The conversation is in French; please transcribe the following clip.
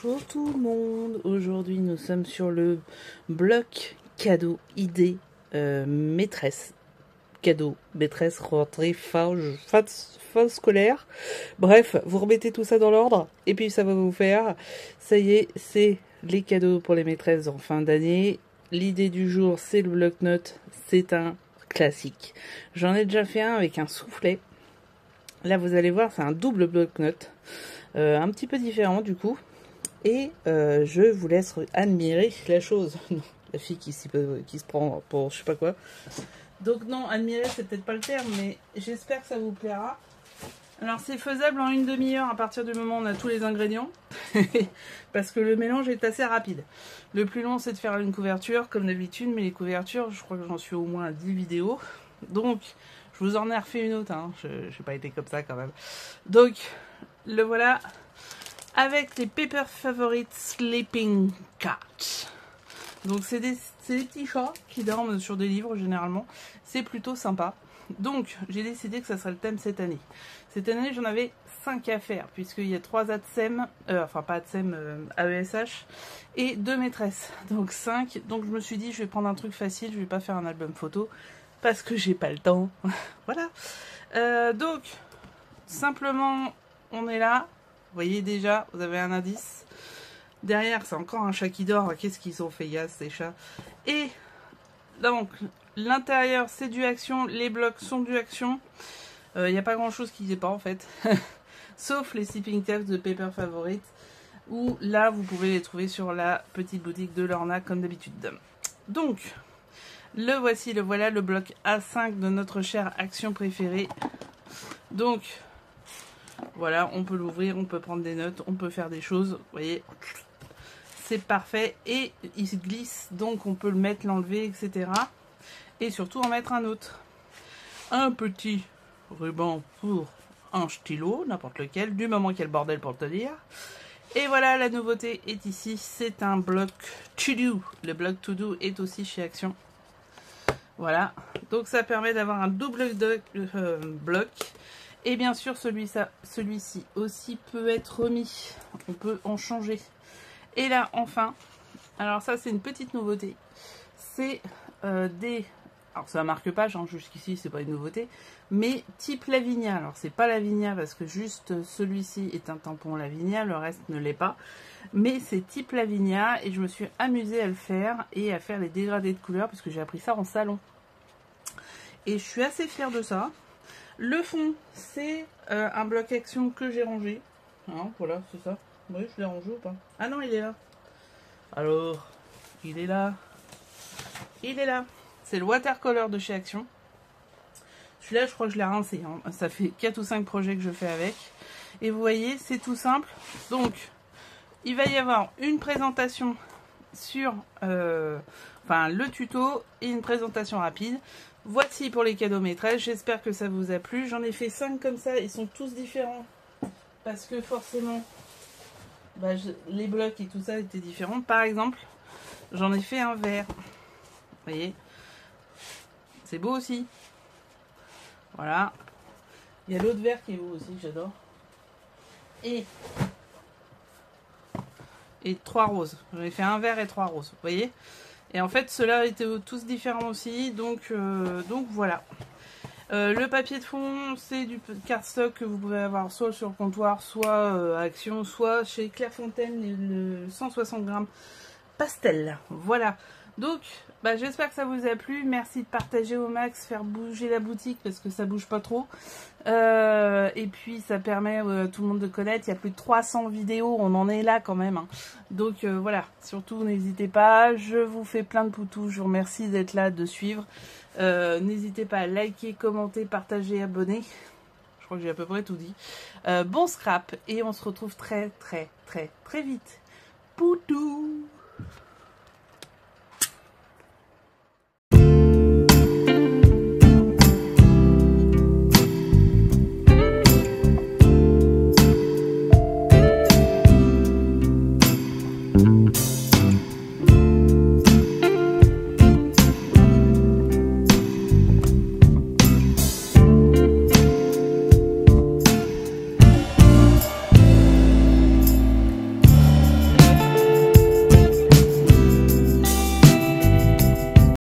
Bonjour tout le monde, aujourd'hui nous sommes sur le bloc cadeau idée maîtresse, cadeau maîtresse rentrée fin scolaire. Bref, vous remettez tout ça dans l'ordre et puis ça va vous faire, ça y est, c'est les cadeaux pour les maîtresses en fin d'année. L'idée du jour c'est le bloc-notes, c'est un classique. J'en ai déjà fait un avec un soufflet. Là vous allez voir, c'est un double bloc-notes. Un petit peu différent du coup, et je vous laisse admirer la chose. Non, la fille qui se prend pour je sais pas quoi. Donc non, admirer c'est peut-être pas le terme, mais j'espère que ça vous plaira. Alors c'est faisable en une demi-heure à partir du moment où on a tous les ingrédients, parce que le mélange est assez rapide. Le plus long c'est de faire une couverture comme d'habitude, mais les couvertures je crois que j'en suis au moins à 10 vidéos, donc je vous en ai refait une autre, hein. Je n'ai pas été comme ça quand même. Donc le voilà avec les Paper Favorites Sleeping Cats. Donc c'est des petits chats qui dorment sur des livres généralement. C'est plutôt sympa. Donc j'ai décidé que ça serait le thème cette année. Cette année j'en avais 5 à faire puisqu'il y a 3 ATSEM, enfin pas ATSEM, AESH et 2 maîtresses. Donc 5. Donc je me suis dit je vais prendre un truc facile, je vais pas faire un album photo parce que j'ai pas le temps. Voilà. Donc simplement on est là. Vous voyez déjà, vous avez un indice. Derrière, c'est encore un chat qui dort. Qu'est-ce qu'ils ont fait, Yas, ces chats. Et donc, l'intérieur, c'est du action. Les blocs sont du action. Il n'y a pas grand-chose qui n'y est pas, en fait. Sauf les Sleeping Cats de Paper Favorite. Où, là, vous pouvez les trouver sur la petite boutique de Lorna, comme d'habitude. Donc, le voici, le voilà, le bloc A5 de notre chère action préférée. Donc... voilà, on peut l'ouvrir, on peut prendre des notes, on peut faire des choses, vous voyez, c'est parfait. Et il se glisse, donc on peut le mettre, l'enlever, etc. Et surtout en mettre un autre. Un petit ruban pour un stylo, n'importe lequel, du moment qu'il y a le bordel pour te dire. Et voilà, la nouveauté est ici, c'est un bloc to do. Le bloc to do est aussi chez Action. Voilà, donc ça permet d'avoir un double bloc. Et bien sûr, celui-ci aussi peut être remis. On peut en changer. Et là, enfin, alors ça, c'est une petite nouveauté. C'est des... alors, ça marque page, hein, jusqu'ici, c'est pas une nouveauté. Mais type Lavinia. Alors, c'est pas Lavinia parce que juste celui-ci est un tampon Lavinia. Le reste ne l'est pas. Mais c'est type Lavinia. Et je me suis amusée à le faire et à faire les dégradés de couleurs parce que j'ai appris ça en salon. Et je suis assez fière de ça. Le fond, c'est un bloc action que j'ai rangé. Hein, voilà, c'est ça. Oui, je l'ai rangé ou pas? Ah non, il est là. Alors, il est là. Il est là. C'est le watercolor de chez Action. Celui-là, je crois que je l'ai rincé. Hein. Ça fait 4 ou 5 projets que je fais avec. Et vous voyez, c'est tout simple. Donc, il va y avoir une présentation sur le tuto et une présentation rapide. Voici pour les cadeaux maîtresses, j'espère que ça vous a plu. J'en ai fait 5 comme ça, ils sont tous différents. Parce que forcément, les blocs et tout ça étaient différents. Par exemple, j'en ai fait un vert. Vous voyez, c'est beau aussi. Voilà. Il y a l'autre vert qui est beau aussi, j'adore. Et 3 roses. J'en ai fait un vert et 3 roses, vous voyez. Et en fait, ceux-là étaient tous différents aussi, donc voilà. Le papier de fond, c'est du cardstock que vous pouvez avoir soit sur le comptoir, soit à Action, soit chez Clairefontaine, le 160 grammes pastel. Voilà. Donc, j'espère que ça vous a plu. Merci de partager au max, faire bouger la boutique parce que ça bouge pas trop. Et puis, ça permet à tout le monde de connaître. Il y a plus de 300 vidéos, on en est là quand même. Hein. Donc, voilà. Surtout, n'hésitez pas. Je vous fais plein de poutous. Je vous remercie d'être là, de suivre. N'hésitez pas à liker, commenter, partager, abonner. Je crois que j'ai à peu près tout dit. Bon scrap. Et on se retrouve très, très, très, très vite. Poutou!